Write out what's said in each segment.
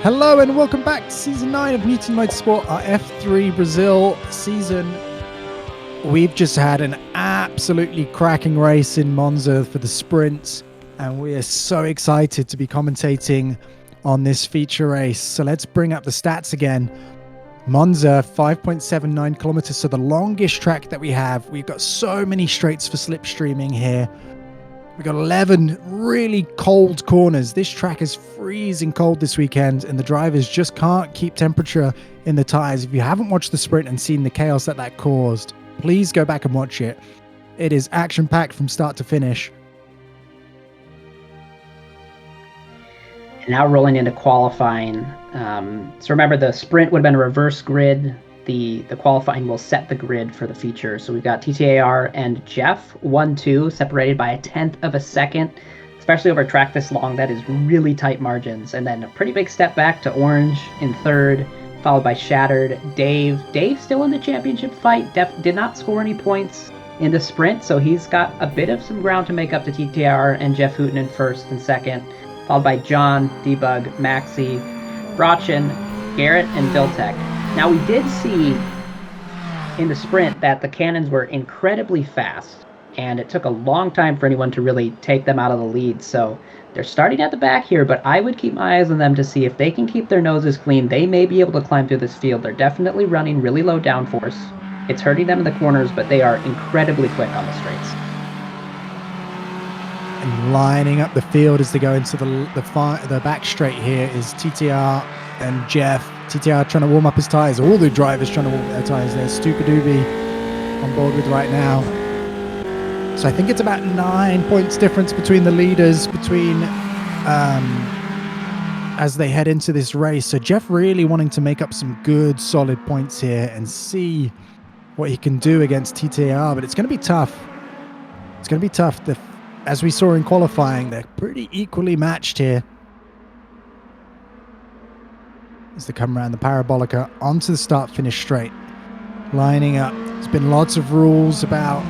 Hello and welcome back to Season 9 of Mutiny Motorsport, our F3 Brazil season. We've just had an absolutely cracking race in Monza for the sprints, and we are so excited to be commentating on this feature race. So let's bring up the stats again. Monza, 5.79 kilometers, so the longest track that we have. We've got so many straights for slipstreaming here. We've got 11 really cold corners. This track is freezing cold this weekend, and the drivers just can't keep temperature in the tires. If you haven't watched the sprint and seen the chaos that caused, please go back and watch it. It is action-packed from start to finish. Now rolling into qualifying. So remember, the sprint would have been a reverse grid. The qualifying will set the grid for the feature. So we've got TTAR and Jeff 1-2, separated by 1/10 of a second. Especially over a track this long, that is really tight margins. And then a pretty big step back to Orange in third, followed by Shattered. Dave still in the championship fight. Did not score any points in the sprint, so he's got a bit of some ground to make up to TTR and Jeff Hooten in first and second, followed by John, Debug, Maxi, Brachin, Garrett, and Viltech. Now, we did see in the sprint that the Canons were incredibly fast, and it took a long time for anyone to really take them out of the lead. So they're starting at the back here, but I would keep my eyes on them to see if they can keep their noses clean. They may be able to climb through this field. They're definitely running really low downforce. It's hurting them in the corners, but they are incredibly quick on the straights. And lining up the field as they go into the back straight here is TTR and Jeff. TTR trying to warm up his tires. All the drivers trying to warm up their tires. There's Stupidoobie on board with right now. So I think it's about 9 points difference between the leaders as they head into this race. So Jeff really wanting to make up some good solid points here and see what he can do against TTR, but it's going to be tough. It's going to be tough. As we saw in qualifying, they're pretty equally matched here. As they come around the parabolica onto the start-finish straight, lining up. There's been lots of rules about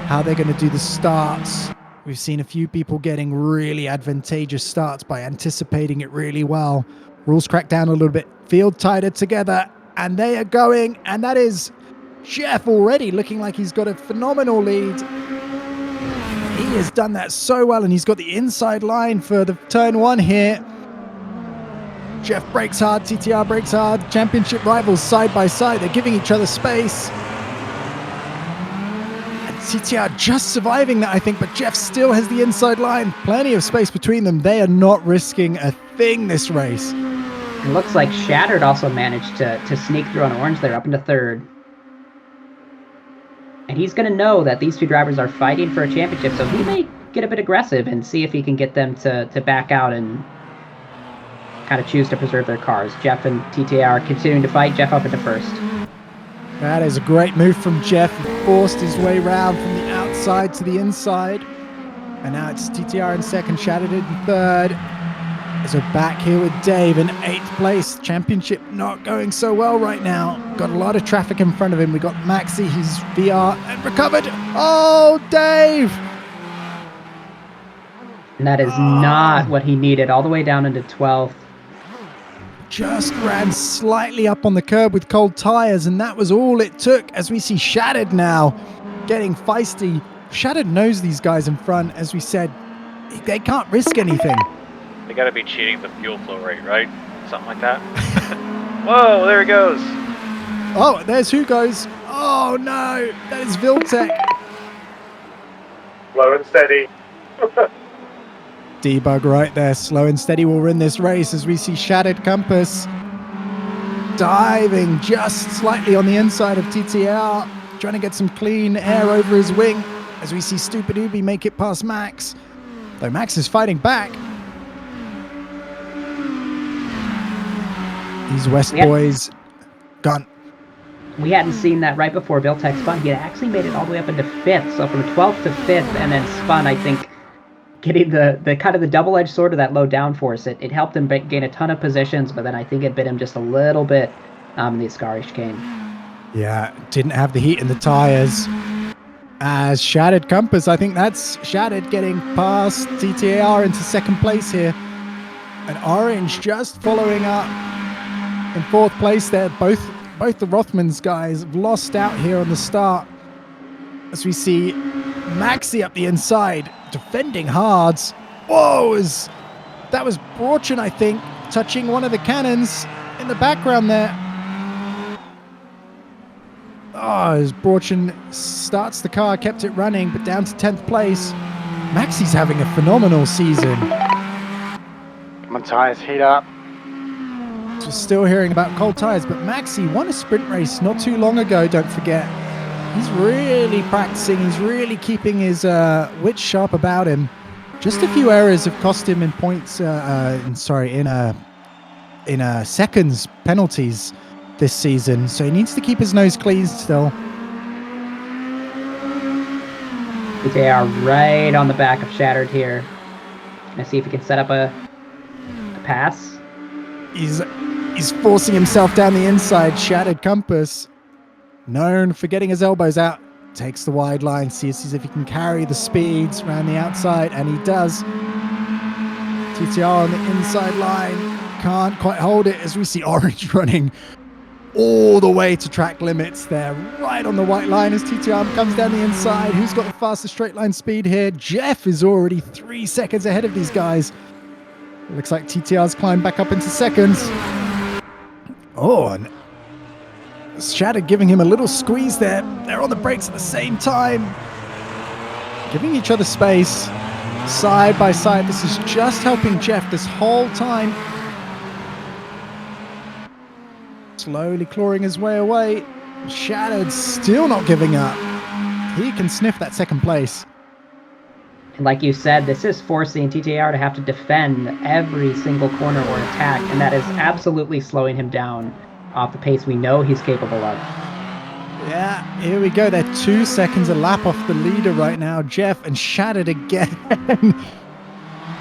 how they're going to do the starts. We've seen a few people getting really advantageous starts by anticipating it really well. Rules cracked down a little bit. Field tighter together, and they are going, and that is Jeff already looking like he's got a phenomenal lead. He has done that so well, and he's got the inside line for the turn one here. Jeff brakes hard, TTR brakes hard. Championship rivals side by side. They're giving each other space. And TTR just surviving that, I think, but Jeff still has the inside line. Plenty of space between them. They are not risking a thing this race. It looks like Shattered also managed to sneak through on Orange there, up into third. And he's going to know that these two drivers are fighting for a championship, so he may get a bit aggressive and see if he can get them to back out and kind of choose to preserve their cars. Jeff and TTR continuing to fight. Jeff up into first. That is a great move from Jeff. He forced his way round from the outside to the inside. And now it's TTR in second, Shattered in third. As we're back here with Dave in 8th place. Championship not going so well right now. Got a lot of traffic in front of him. We got Maxi, he's VR and recovered. Oh, Dave! And that is not what he needed. All the way down into 12th. Just ran slightly up on the curb with cold tires, and that was all it took. As we see Shattered now getting feisty. Shattered knows these guys in front. As we said, they can't risk anything. They gotta be cheating the fuel flow rate, right? Something like that. Whoa, there he goes. Oh, there's who goes. Oh no, that is Viltech. Slow and steady. Debug right there. Slow and steady will win this race as we see Shattered Compass diving just slightly on the inside of TTR, trying to get some clean air over his wing as we see Stupidoobie make it past Max, though Max is fighting back. These West boys gone. We hadn't seen that right before Viltech spun. He had actually made it all the way up into 5th, so from 12th to 5th, and then spun, I think, getting the kind of the double-edged sword of that low downforce. It helped him gain a ton of positions, but then I think it bit him just a little bit in the Ascari chicane. Yeah, didn't have the heat in the tires. As Shattered Compass, I think that's Shattered getting past TTAR into second place here. And Orange just following up in 4th place there. Both the Rothmans guys have lost out here on the start. As we see Maxi up the inside, defending hard. Whoa, that was Borchin, I think, touching one of the cannons in the background there. Oh, as Borchin starts the car, kept it running, but down to 10th place. Maxi's having a phenomenal season. Come on, tyres, heat up. So still hearing about cold tyres, but Maxi won a sprint race not too long ago, don't forget. He's really practicing, he's really keeping his wits sharp about him. Just a few errors have cost him in points, in seconds penalties this season, so he needs to keep his nose clean still. They are right on the back of Shattered here. Gonna see if he can set up a pass. He's forcing himself down the inside. Shattered Compass, known for getting his elbows out, takes the wide line, sees if he can carry the speeds around the outside, and he does. TTR on the inside line, can't quite hold it as we see Orange running all the way to track limits there, right on the white line as TTR comes down the inside. Who's got the fastest straight line speed here? Jeff is already 3 seconds ahead of these guys. It looks like TTR's climbed back up into seconds. Oh, and Shattered giving him a little squeeze there. They're on the brakes at the same time, giving each other space, side by side. This is just helping Jeff this whole time. Slowly clawing his way away. Shattered still not giving up. He can sniff that 2nd place. And like you said, this is forcing TTR to have to defend every single corner or attack, and that is absolutely slowing him down off the pace we know he's capable of. Yeah, here we go. They're 2 seconds a lap off the leader right now. Jeff and Shattered again.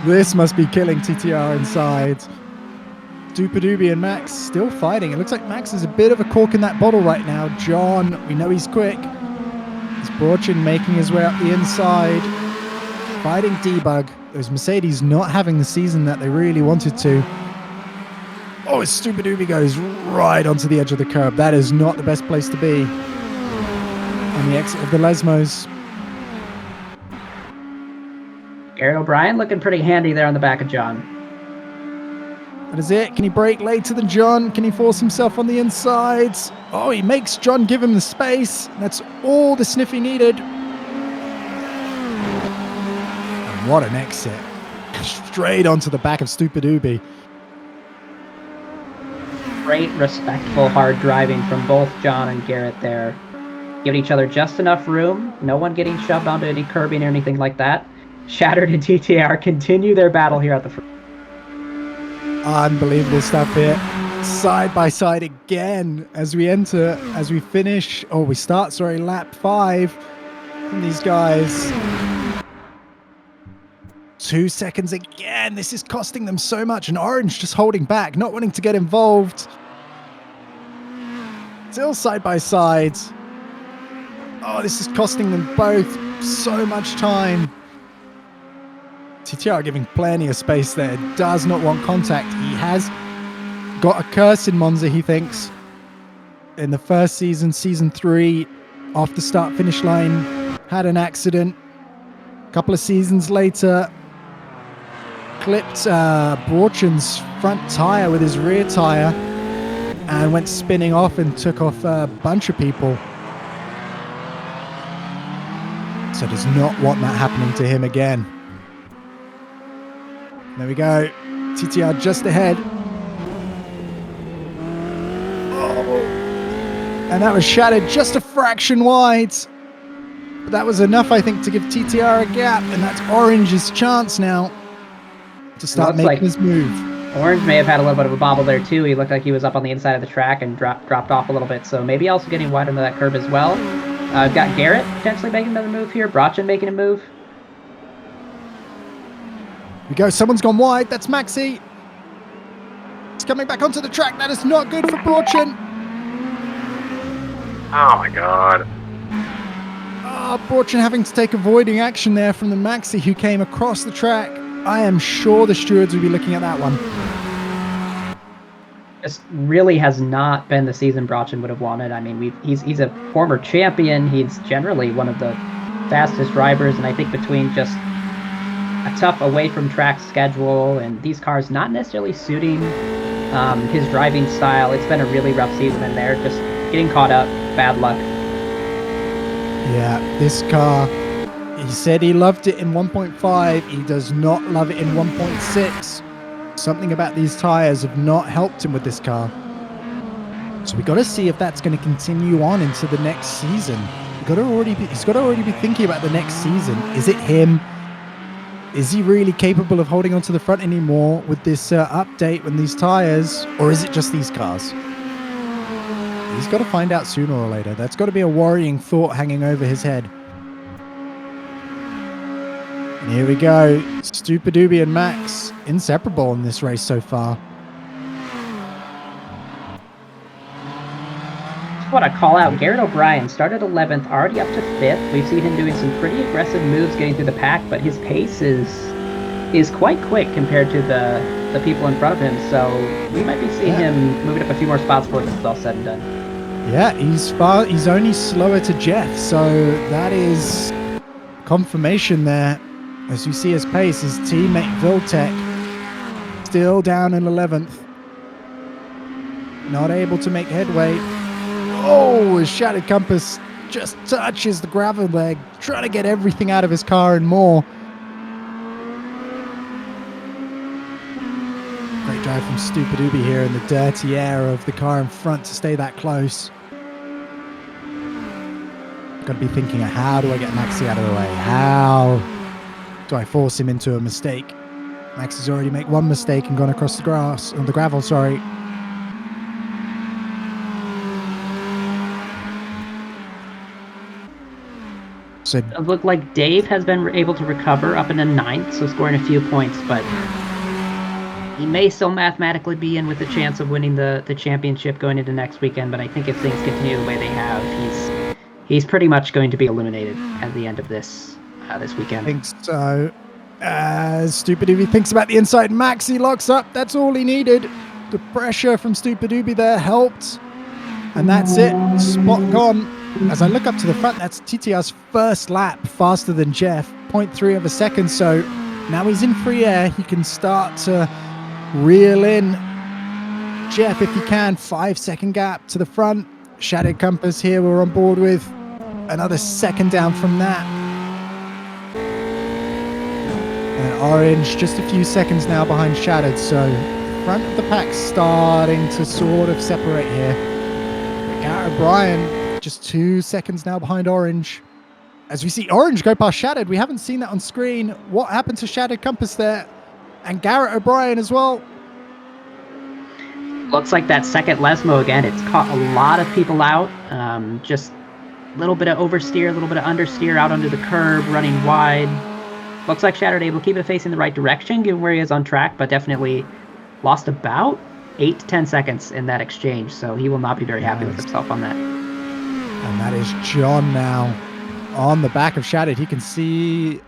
This must be killing TTR inside. Dupadoobie and Max still fighting. It looks like Max is a bit of a cork in that bottle right now. John, we know he's quick. It's Borchin making his way up the inside, fighting Debug. Those Mercedes not having the season that they really wanted to. Oh, his Dupadoobie goes right onto the edge of the curb. That is not the best place to be on the exit of the Lesmos. Garrett O'Brien looking pretty handy there on the back of John. That is it. Can he brake later than John? Can he force himself on the insides? Oh, he makes John give him the space. That's all the sniff he needed. And what an exit. Straight onto the back of Dupadoobie. Great, respectful, hard driving from both John and Garrett there. Giving each other just enough room. No one getting shoved onto any curbing or anything like that. Shattered and TTR continue their battle here at the front. Unbelievable stuff here. Side by side again as we start lap 5 from these guys. 2 seconds again. This is costing them so much, and Orange just holding back, not wanting to get involved. Still side by side. Oh, this is costing them both so much time. TTR giving plenty of space there. Does not want contact. He has got a curse in Monza, he thinks. In the first season, season 3, off the start finish line, had an accident. A couple of seasons later, clipped Borchin's front tire with his rear tire and went spinning off and took off a bunch of people. So does not want that happening to him again. There we go. TTR just ahead. Oh. And that was Shattered just a fraction wide. But that was enough, I think, to give TTR a gap. And that's Orange's chance now to start making his move. Orange may have had a little bit of a bobble there, too. He looked like he was up on the inside of the track and dropped off a little bit. So maybe also getting wide into that curb as well. I've got Garrett potentially making another move here. Borchin making a move. We go. Someone's gone wide. That's Maxi. He's coming back onto the track. That is not good for Borchin. Oh my god. Borchin having to take avoiding action there from the Maxi who came across the track. I am sure the stewards will be looking at that one. This really has not been the season Brachin would have wanted. I mean, he's a former champion. He's generally one of the fastest drivers, and I think between just a tough away from track schedule and these cars not necessarily suiting his driving style, it's been a really rough season, and they're just getting caught up. Bad luck. Yeah, this car, he said he loved it in 1.5. He does not love it in 1.6. Something about these tires have not helped him with this car. So we got to see if that's going to continue on into the next season. He's got to already be thinking about the next season. Is it him? Is he really capable of holding on to the front anymore with this update with these tires? Or is it just these cars? He's got to find out sooner or later. That's got to be a worrying thought hanging over his head. And here we go. Stupidoobie and Max, inseparable in this race so far. Just want to call out Garrett O'Brien, started 11th, already up to 5th. We've seen him doing some pretty aggressive moves getting through the pack, but his pace is quite quick compared to the people in front of him. So we might be seeing him moving up a few more spots before this is all said and done. Yeah, he's only slower to Jeff, so that is confirmation there. As you see his pace, his teammate Viltec still down in 11th. Not able to make headway. Oh, his Shattered Compass just touches the gravel leg, trying to get everything out of his car and more. Great drive from Stupidoobie here in the dirty air of the car in front to stay that close. Got to be thinking, how do I get Maxi out of the way? How do I force him into a mistake? Max has already made one mistake and gone across the grass, on the gravel, sorry. So It looked like Dave has been able to recover up into 9th, so scoring a few points, but he may still mathematically be in with a chance of winning the championship going into next weekend, but I think if things continue the way they have, he's pretty much going to be eliminated at the end of this weekend. I think so. As Stupidoobie thinks about the inside, Maxi locks up. That's all he needed. The pressure from Stupidoobie there helped. And that's it. Spot gone. As I look up to the front, that's TTR's first lap faster than Jeff. 0.3 of a second. So now he's in free air. He can start to reel in Jeff if he can. 5-second gap to the front. Shattered Compass here we're on board with. Another second down from that. And Orange just a few seconds now behind Shattered. So front of the pack starting to sort of separate here. Garrett O'Brien just 2 seconds now behind Orange. As we see Orange go past Shattered, we haven't seen that on screen. What happened to Shattered Compass there? And Garrett O'Brien as well. Looks like that second Lesmo again. It's caught a lot of people out. Just a little bit of oversteer, a little bit of understeer out under the curb, running wide. Looks like Shattered able to keep it facing the right direction, given where he is on track, but definitely lost about 8 to 10 seconds in that exchange. So he will not be very happy with himself on that. And that is John now on the back of Shattered. He can see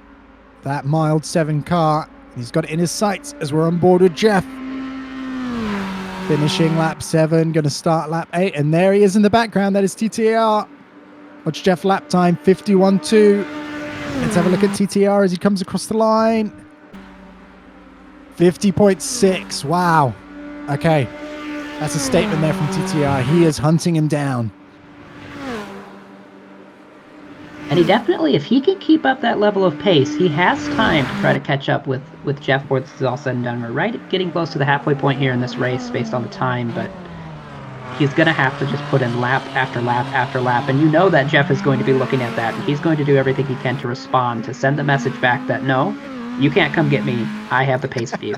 that mild 7 car. He's got it in his sights as we're on board with Jeff. Finishing lap 7, going to start lap 8. And there he is in the background. That is TTR. Watch Jeff lap time, 51.2. Let's have a look at TTR as he comes across the line. 50.6. Wow. Okay. That's a statement there from TTR. He is hunting him down. And he definitely, if he can keep up that level of pace, he has time to try to catch up with Jeff before this is all said and done. We're right getting close to the halfway point here in this race based on the time, but he's going to have to just put in lap after lap after lap. And you know that Jeff is going to be looking at that, and he's going to do everything he can to respond, to send the message back that, no, you can't come get me. I have the pace of you.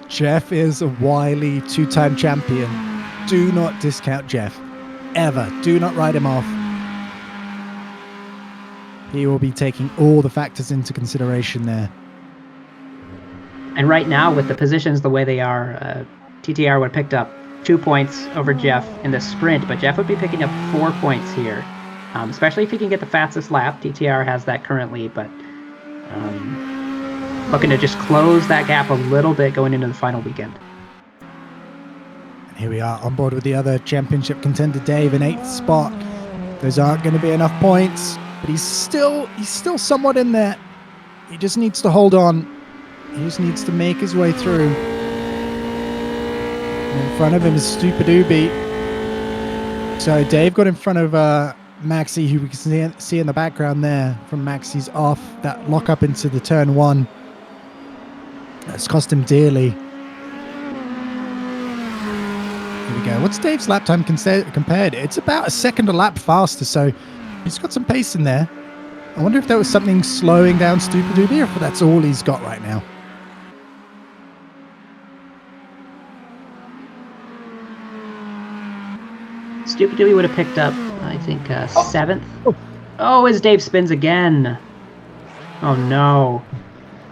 Jeff is a wily 2-time champion. Do not discount Jeff. Ever. Do not write him off. He will be taking all the factors into consideration there. And right now, with the positions the way they are, TTR would have picked up 2 points over Jeff in the sprint, but Jeff would be picking up 4 points here, especially if he can get the fastest lap. TTR has that currently, but looking to just close that gap a little bit going into the final weekend. And here we are on board with the other championship contender, Dave, in 8th spot. Those aren't going to be enough points, but he's still somewhat in there. He just needs to hold on. He just needs to make his way through. And in front of him is Stupid Ubi. So Dave got in front of Maxi, who we can see in the background there from Maxi's off. That lock up into the turn 1. That's cost him dearly. Here we go. What's Dave's lap time compared? It's about a second a lap faster, so he's got some pace in there. I wonder if there was something slowing down Stupid Ubi, or if that's all he's got right now. Stupid Ubi would have picked up, I think, 7th. Oh, as Dave spins again. Oh, no.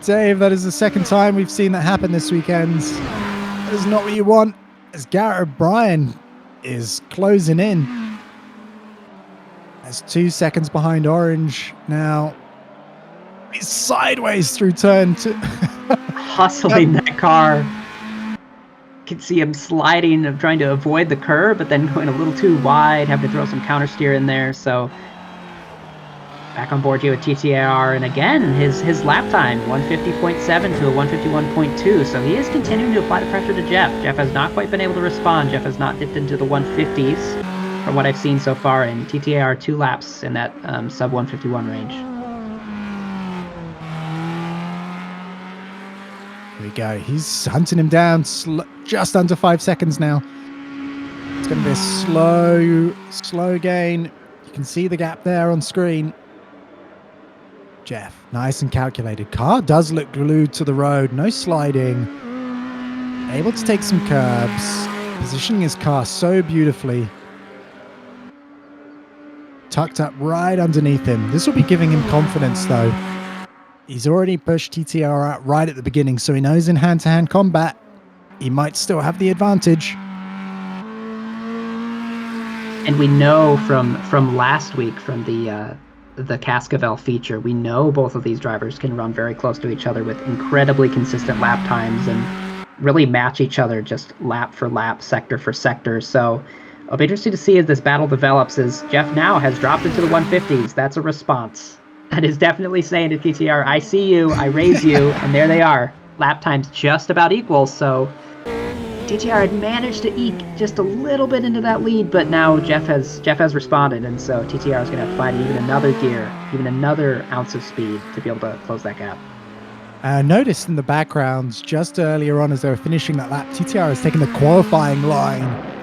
Dave, that is the second time we've seen that happen this weekend. That is not what you want, as Garrett O'Brien is closing in. That's 2 seconds behind Orange now. He's sideways through turn 2. Hustling that car. You can see him sliding, trying to avoid the curve, but then going a little too wide, having to throw some counter steer in there. So back on board here with TTAR, and again, his lap time, 150.7 to a 151.2. So he is continuing to apply the pressure to Jeff. Jeff has not quite been able to respond. Jeff has not dipped into the 150s from what I've seen so far in TTAR 2 laps in that sub 151 range. Here we go. He's hunting him down just under 5 seconds now. It's going to be a slow gain. You can see the gap there on screen. Jeff, nice and calculated. Car does look glued to the road. No sliding. Able to take some curbs. Positioning his car so beautifully. Tucked up right underneath him. This will be giving him confidence, though. He's already pushed TTR out right at the beginning, so he knows in hand-to-hand combat, he might still have the advantage. And we know from last week, from the Cascavel feature, we know both of these drivers can run very close to each other with incredibly consistent lap times and really match each other just lap for lap, sector for sector. So I'll be interested to see as this battle develops, as Jeff now has dropped into the 150s. That's a response. That is definitely saying to TTR, I see you, I raise you, and there they are. Lap times just about equal, so TTR had managed to eke just a little bit into that lead, but now Jeff has responded, and so TTR is going to have to find even another gear, even another ounce of speed to be able to close that gap. Noticed in the backgrounds just earlier on as they were finishing that lap, TTR has taken the qualifying line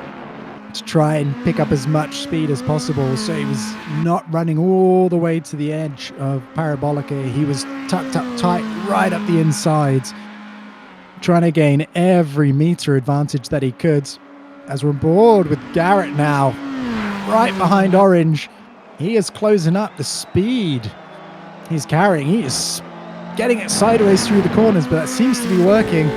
to try and pick up as much speed as possible, so he was not running all the way to the edge of Parabolica. He was tucked up tight right up the insides, trying to gain every meter advantage that he could. As we're on board with Garrett now, right behind Orange, he is closing up the speed he's carrying. He is getting it sideways through the corners, but that seems to be working.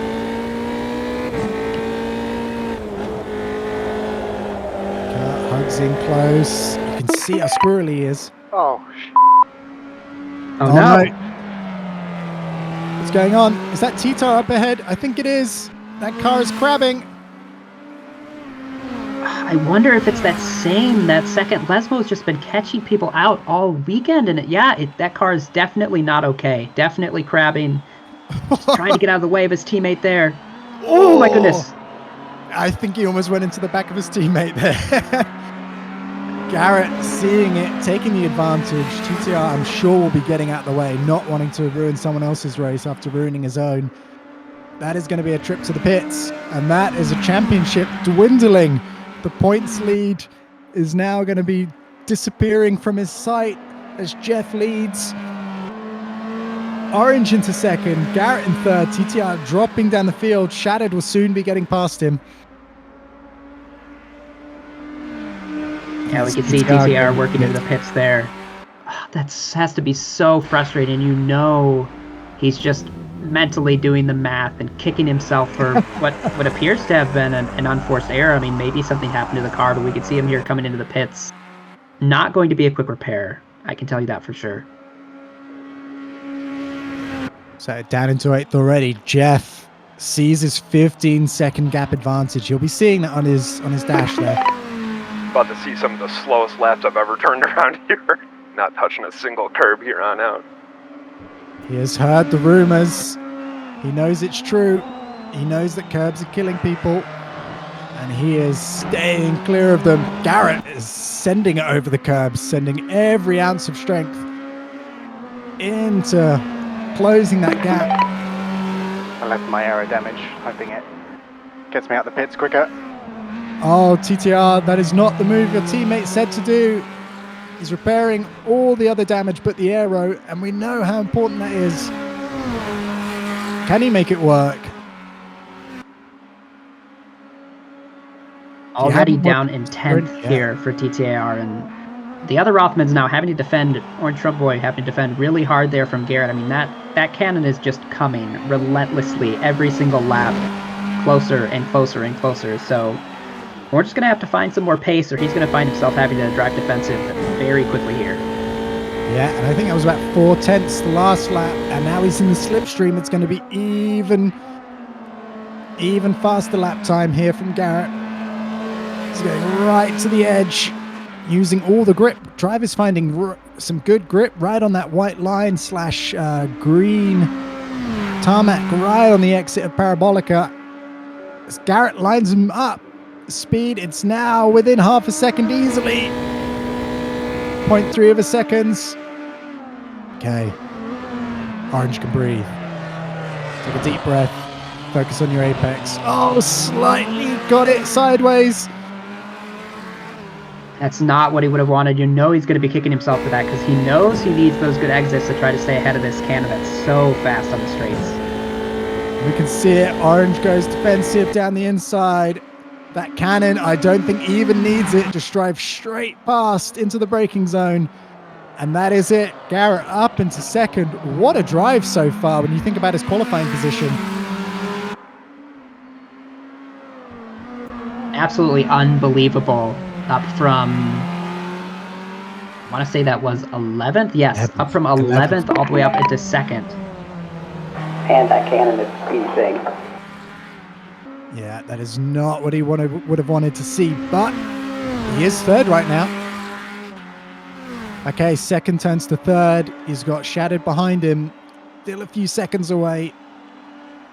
Hugs in close. You can see how squirrely he is. Oh, Oh no! What's going on? Is that T-Tar up ahead? I think it is. That car is crabbing. I wonder if it's that second. Lesmo's just been catching people out all weekend, and that car is definitely not okay. Definitely crabbing. Trying to get out of the way of his teammate there. Oh my goodness. I think he almost went into the back of his teammate there. Garrett seeing it, taking the advantage. TTR, I'm sure, will be getting out of the way, not wanting to ruin someone else's race after ruining his own. That is going to be a trip to the pits, and that is a championship dwindling. The points lead is now going to be disappearing from his sight as Jeff leads. Orange into second, Garrett in third, TTR dropping down the field. Shattered will soon be getting past him. Yeah, we can see TTR working into the pits there. That has to be so frustrating. You know he's just mentally doing the math and kicking himself for what appears to have been an unforced error. I mean, maybe something happened to the car, but we could see him here coming into the pits. Not going to be a quick repair. I can tell you that for sure. So down into 8th already. Jeff sees his 15-second gap advantage. He'll be seeing that on his dash there. About to see some of the slowest laps I've ever turned around here. Not touching a single curb here on out. He has heard the rumors. He knows it's true. He knows that curbs are killing people. And he is staying clear of them. Garrett is sending it over the curbs, sending every ounce of strength into closing that gap. I left my aero damage, hoping it gets me out the pits quicker. Oh, TTR, that is not the move your teammate said to do. He's repairing all the other damage but the aero, and we know how important that is. Can he make it work? Already down in 10th here for TTAR, and the other Rothmans now having to defend, Orange Trump Boy having to defend really hard there from Garrett. I mean, that cannon is just coming relentlessly every single lap, closer and closer and closer. So we're just going to have to find some more pace, or he's going to find himself having to drive defensive very quickly here. Yeah, and I think that was about 4/10 the last lap, and now he's in the slipstream. It's going to be even faster lap time here from Garrett. He's going right to the edge, using all the grip. Driver's finding some good grip right on that white line / green tarmac right on the exit of Parabolica. As Garrett lines him up, speed, it's now within half a second easily. 0.3 of a seconds. Okay. Orange can breathe. Take a deep breath. Focus on your apex. Oh, slightly got it sideways. That's not what he would have wanted. You know he's going to be kicking himself for that because he knows he needs those good exits to try to stay ahead of this cannon that's so fast on the straights. We can see it. Orange goes defensive down the inside. That cannon, I don't think even needs it. Just drive straight past into the braking zone. And that is it. Garrett up into second. What a drive so far when you think about his qualifying position. Absolutely unbelievable. Up from, I want to say that was 11th? Yes, up from 11th all the way up into 2nd. And that cannon is beeping. Yeah, that is not what he would have wanted to see, but he is third right now. Okay, second turns to third. He's got Shattered behind him, still a few seconds away.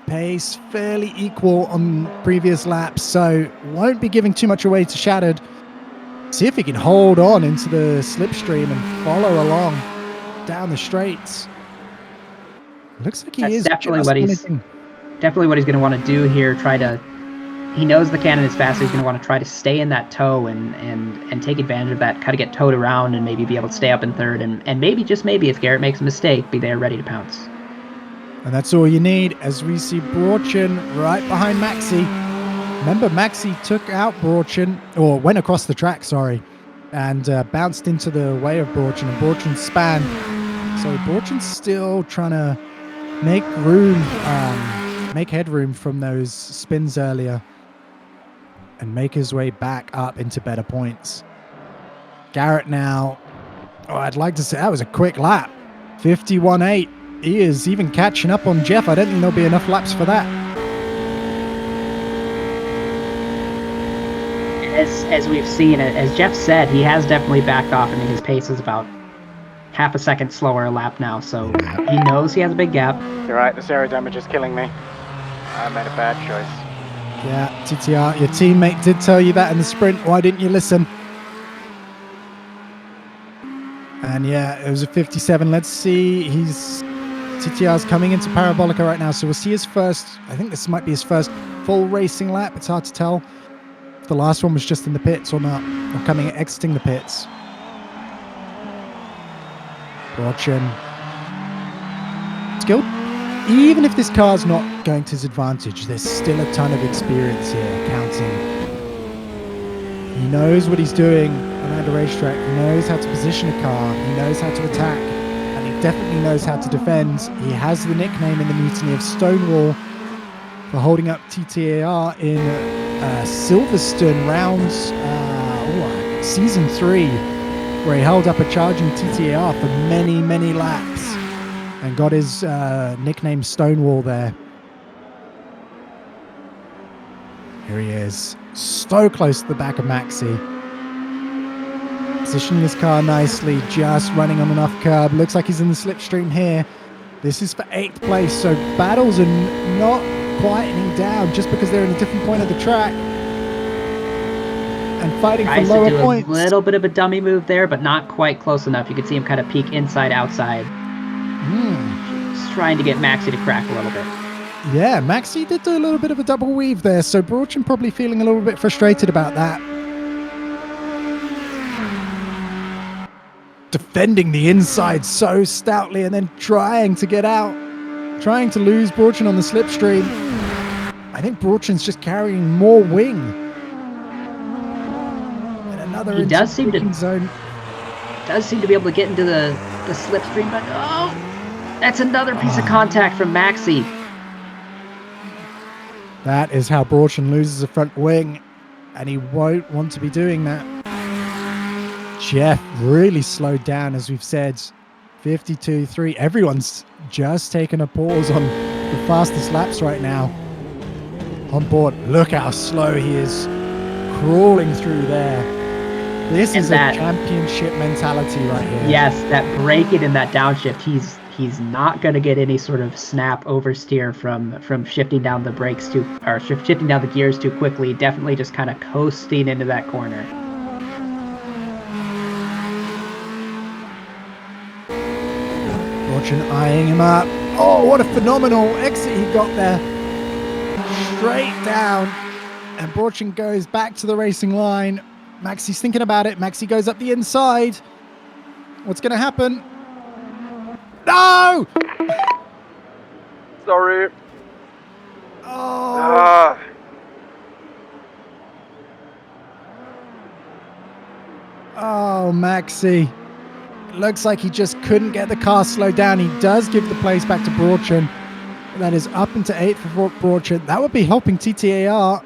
Pace fairly equal on previous laps, so won't be giving too much away to Shattered. See if he can hold on into the slipstream and follow along down the straights. Looks like That's definitely what he's going to want to do here. He knows the cannon is fast, so he's going to want to try to stay in that tow and take advantage of that, kind of get towed around and maybe be able to stay up in third. And maybe, just maybe, if Garrett makes a mistake, be there ready to pounce. And that's all you need as we see Brorchen right behind Maxi. Remember, Maxi took out Brorchen, or went across the track, sorry, and bounced into the way of Brorchen, and Brorchen span. So Brorchen's still trying to make headroom from those spins earlier and make his way back up into better points. Garrett now, I'd like to say that was a quick lap. 51.8. He is even catching up on Jeff. I don't think there'll be enough laps for that. As we've seen, as Jeff said, he has definitely backed off. I mean, his pace is about half a second slower a lap now, so he knows he has a big gap. You're right, this aero damage is killing me. I made a bad choice. Yeah, TTR, your teammate did tell you that in the sprint. Why didn't you listen? And yeah, it was a 57. Let's see. TTR's coming into Parabolica right now, so we'll see his first, I think this might be his first full racing lap. It's hard to tell if the last one was just in the pits or not, or exiting the pits. Brorchen. Skilled. Even if this car's not going to his advantage, there's still a ton of experience here counting. He knows what he's doing around a racetrack. He knows how to position a car. He knows how to attack. And he definitely knows how to defend. He has the nickname in the Mutiny of Stonewall for holding up TTAR in Silverstone rounds, season 3, where he held up a charging TTAR for many, many laps and got his nickname Stonewall there. Here he is, so close to the back of Maxi. Positioning his car nicely, just running on enough curb. Looks like he's in the slipstream here. This is for 8th place, so battles are not quietening down just because they're in a different point of the track. And fighting for lower points. A little bit of a dummy move there, but not quite close enough. You can see him kind of peek inside, outside. Just trying to get Maxi to crack a little bit. Yeah, Maxi did do a little bit of a double weave there, so Brochen probably feeling a little bit frustrated about that. Defending the inside so stoutly and then trying to get out. Trying to lose Brochen on the slipstream. I think Brochen's just carrying more wing. And another he does seem to zone. Does seem to be able to get into the slipstream, but oh, that's another piece of contact from Maxi. That is how Brochen loses a front wing, and he won't want to be doing that. Jeff really slowed down, as we've said. 52.3. Everyone's just taken a pause on the fastest laps right now. On board, look how slow he is, crawling through there. This is a championship mentality right here. Yes, that braking and that downshift, he's not going to get any sort of snap oversteer from shifting down the brakes shifting down the gears too quickly. Definitely just kind of coasting into that corner. Brochen eyeing him up. Oh, what a phenomenal exit he got there. Straight down. And Brochen goes back to the racing line. Maxi's thinking about it. Maxi goes up the inside. What's going to happen? No! Sorry. Oh. Oh, Maxi. It looks like he just couldn't get the car slowed down. He does give the place back to Brochen. That is up into 8th for Brochen. That would be helping TTAR.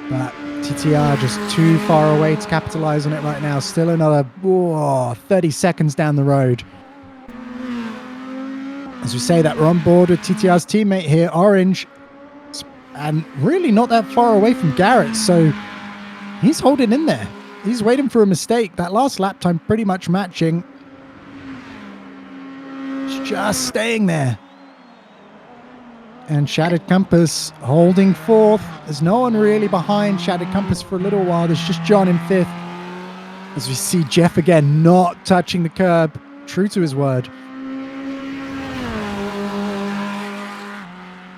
But TTR just too far away to capitalize on it right now. Still another 30 seconds down the road. As we say that, we're on board with TTR's teammate here, Orange. And really not that far away from Garrett. So he's holding in there. He's waiting for a mistake. That last lap time pretty much matching. He's just staying there. And Shattered Compass holding 4th. There's no one really behind Shattered Compass for a little while. There's just John in 5th. As we see Jeff again not touching the curb. True to his word.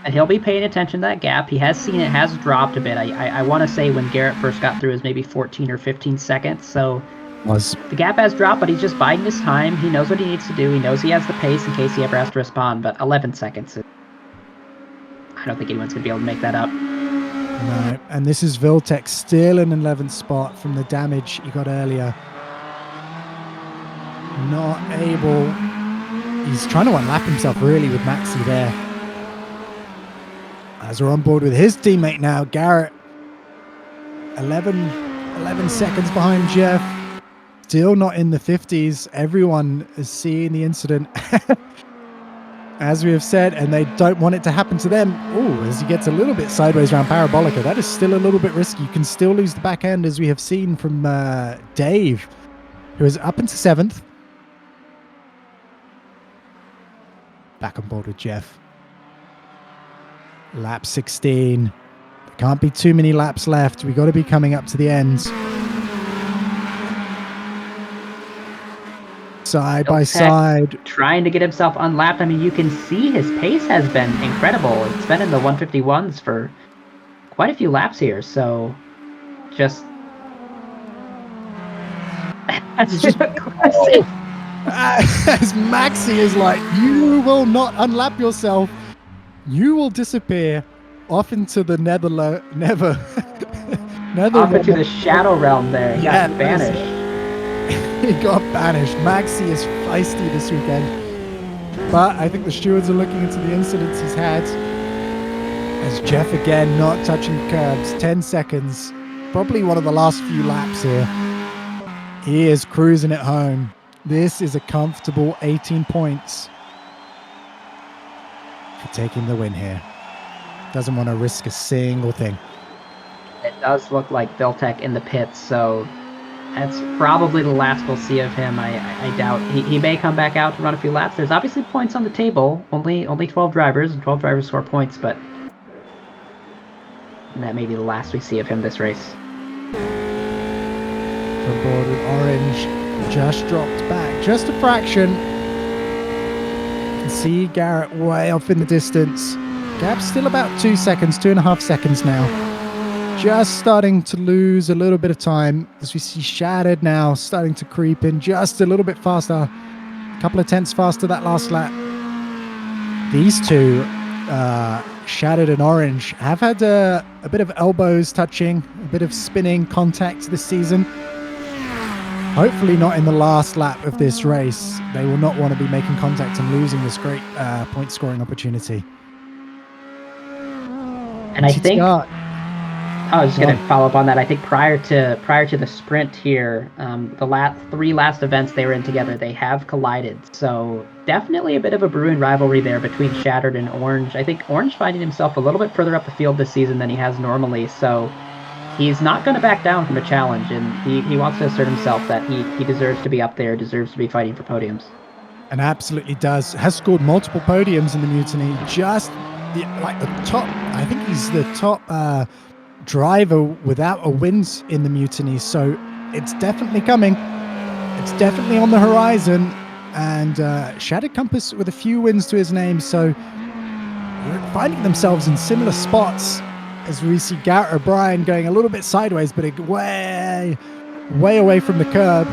And he'll be paying attention to that gap. He has seen it has dropped a bit. I want to say when Garrett first got through it was maybe 14 or 15 seconds. So the gap has dropped, but he's just biding his time. He knows what he needs to do. He knows he has the pace in case he ever has to respond. But 11 seconds. I don't think anyone's going to be able to make that up. No. And this is Viltec still in 11th spot from the damage he got earlier. Not able. He's trying to unlap himself really with Maxi there. As we're on board with his teammate now, Garrett. 11 seconds behind Jeff. Still not in the 50s. Everyone is seeing the incident. As we have said, and they don't want it to happen to them. Oh, as he gets a little bit sideways around Parabolica. That is still a little bit risky. You can still lose the back end, as we have seen from Dave, who is up into 7th. Back on board with Jeff. Lap 16. There can't be too many laps left. We've got to be coming up to the end. Side by side. Trying to get himself unlapped. I mean, you can see his pace has been incredible. It's been in the 151s for quite a few laps here. So just... That's just aggressive. As Maxi is like, you will not unlap yourself. You will disappear off into the never off into the shadow realm there. He got banished. He got banished. Maxi is feisty this weekend. But I think the stewards are looking into the incidents he's had. As Jeff again not touching curbs. 10 seconds. Probably one of the last few laps here. He is cruising it home. This is a comfortable 18 points for taking the win here. Doesn't want to risk a single thing. It does look like Viltech in the pits, so that's probably the last we'll see of him. I doubt he may come back out to run a few laps. There's obviously points on the table. Only 12 drivers, and 12 drivers score points, but that may be the last we see of him this race. From board with orange, just dropped back, just a fraction. You can see Garrett way off in the distance. Gap's still about 2 seconds, 2.5 seconds now. Just starting to lose a little bit of time as we see Shattered now starting to creep in just a little bit faster. A couple of tenths faster that last lap. These two, Shattered and Orange, have had a bit of elbows touching, a bit of spinning contact this season. Hopefully not in the last lap of this race. They will not want to be making contact and losing this great point scoring opportunity. And I think I was just going to follow up on that. I think prior to the sprint here, the three last events they were in together, they have collided. So definitely a bit of a brewing rivalry there between Shattered and Orange. I think Orange finding himself a little bit further up the field this season than he has normally. So he's not going to back down from a challenge, and he wants to assert himself that he deserves to be up there, deserves to be fighting for podiums. And absolutely does. Has scored multiple podiums in the Mutiny. Just the top. I think he's the top driver without a wins in the Mutiny. So it's definitely coming. It's definitely on the horizon. And Shattered Compass with a few wins to his name. So they're finding themselves in similar spots as we see Garrett O'Brien going a little bit sideways, but way away from the curb.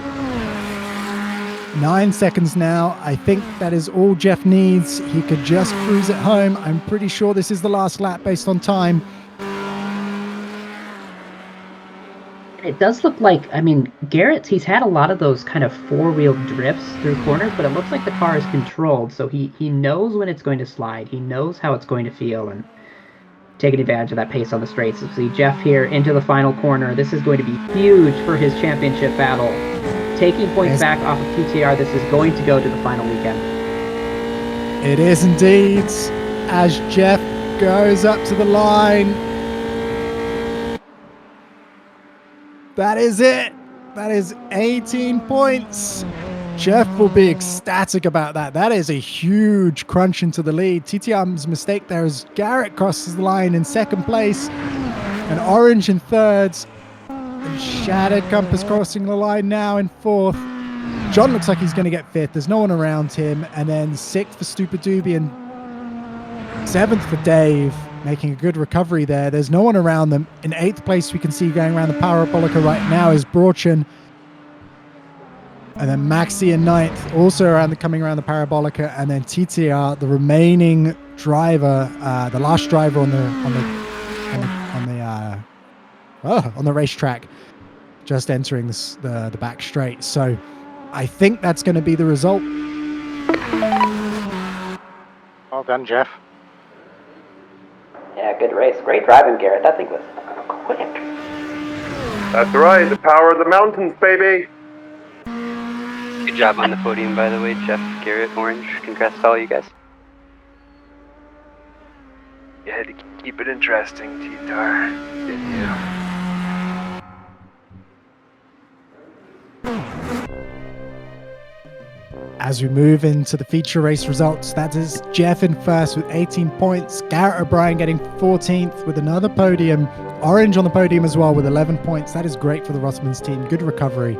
9 seconds now. I think that is all Jeff needs. He could just cruise it home. I'm pretty sure this is the last lap based on time. It does look like, Garrett, he's had a lot of those kind of four-wheel drifts through corners, but it looks like the car is controlled, so he knows when it's going to slide. He knows how it's going to feel, and taking advantage of that pace on the straights. So see Jeff here into the final corner. This is going to be huge for his championship battle. Taking points back off of TTR, this is going to go to the final weekend. It is indeed, as Jeff goes up to the line. That is it. That is 18 points. Jeff will be ecstatic about that. That is a huge crunch into the lead. TTR's mistake there as Garrett crosses the line in second place and Orange in third. And Shattered Compass crossing the line now in fourth. John looks like he's going to get fifth. There's no one around him. And then sixth for Stupid Doobie and seventh for Dave, making a good recovery there. There's no one around them. In eighth place, we can see going around the Parabolica right now is Brauchen. And then Maxi in ninth, also coming around the Parabolica. And then TTR, the remaining driver, the last driver on the racetrack, just entering the back straight. So I think that's going to be the result. Well done, Jeff. Yeah, good race. Great driving, Garrett. That thing was quick. That's right, the power of the mountains, baby. Good job on the podium, by the way, Jeff, Garrett, Orange. Congrats to all you guys. You had to keep it interesting, T-Tar, didn't you? As we move into the feature race results, that is Jeff in first with 18 points. Garrett O'Brien getting 14th with another podium. Orange on the podium as well with 11 points. That is great for the Rossmans team. Good recovery.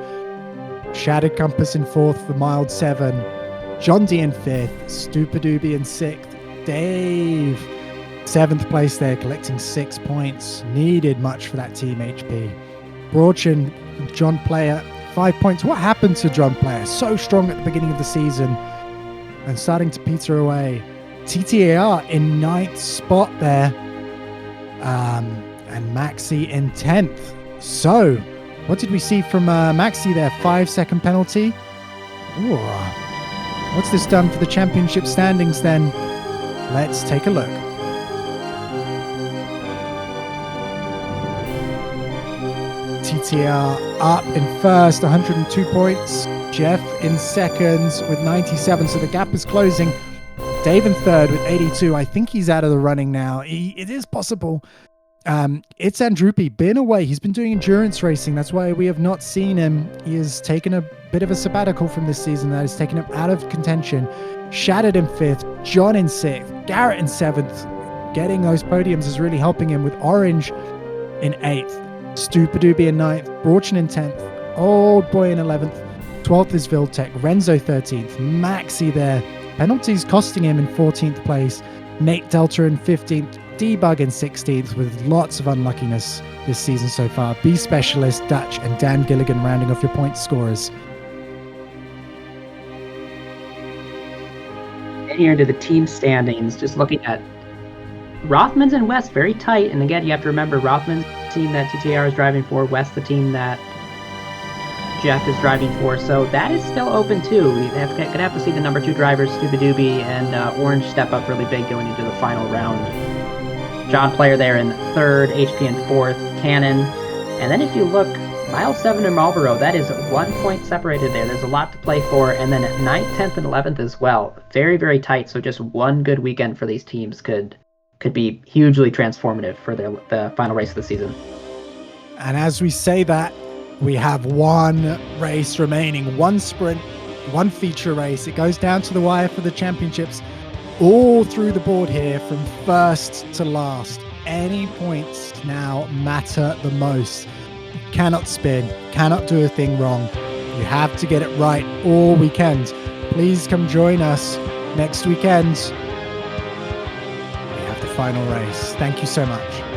Shattered Compass in fourth for Mild 7. John D in fifth. Stupid Doobie in sixth. Dave, seventh place there, collecting 6 points. Needed much for that team HP. Brauchen, John Player, 5 points. What happened to John Player? So strong at the beginning of the season and starting to peter away. TTAR in ninth spot there. And Maxi in 10th. So, what did we see from Maxi there? 5-second penalty. Ooh. What's this done for the championship standings then? Let's take a look. TTR up in first, 102 points. Jeff in second with 97, so the gap is closing. Dave in third with 82. I think he's out of the running now. It is possible. It's Andrupi, been away. He's been doing endurance racing. That's why we have not seen him. He has taken a bit of a sabbatical from this season. That has taken him out of contention. Shattered in fifth, John in sixth, Garrett in seventh. Getting those podiums is really helping him, with Orange in eighth, Stupadoobie in ninth, Brochen in 10th, Old Boy in 11th, 12th is Viltech, Renzo 13th, Maxi there. Penalties costing him in 14th place, Nate Delta in 15th, Debug in 16th, with lots of unluckiness this season so far. B Specialist, Dutch, and Dan Gilligan rounding off your point scorers. And here into the team standings, just looking at Rothman's and West very tight. And again, you have to remember Rothman's the team that TTR is driving for, West the team that Jeff is driving for. So that is still open too. We're gonna have to see the number 2 drivers, Stupadoobie and Orange, step up really big going into the final round. John Player there in third, HP in fourth, Canon. And then if you look, Mile 7 and Marlboro, that is 1 point separated there. There's a lot to play for. And then at 9th, 10th, and 11th as well. Very, very tight. So just one good weekend for these teams could be hugely transformative for the final race of the season. And as we say that, we have one race remaining, one sprint, one feature race. It goes down to the wire for the championships, all through the board here from first to last. Any points now matter the most. You cannot spin, cannot do a thing wrong. You have to get it right all weekend. Please come join us next weekend. We have the final race. Thank you so much.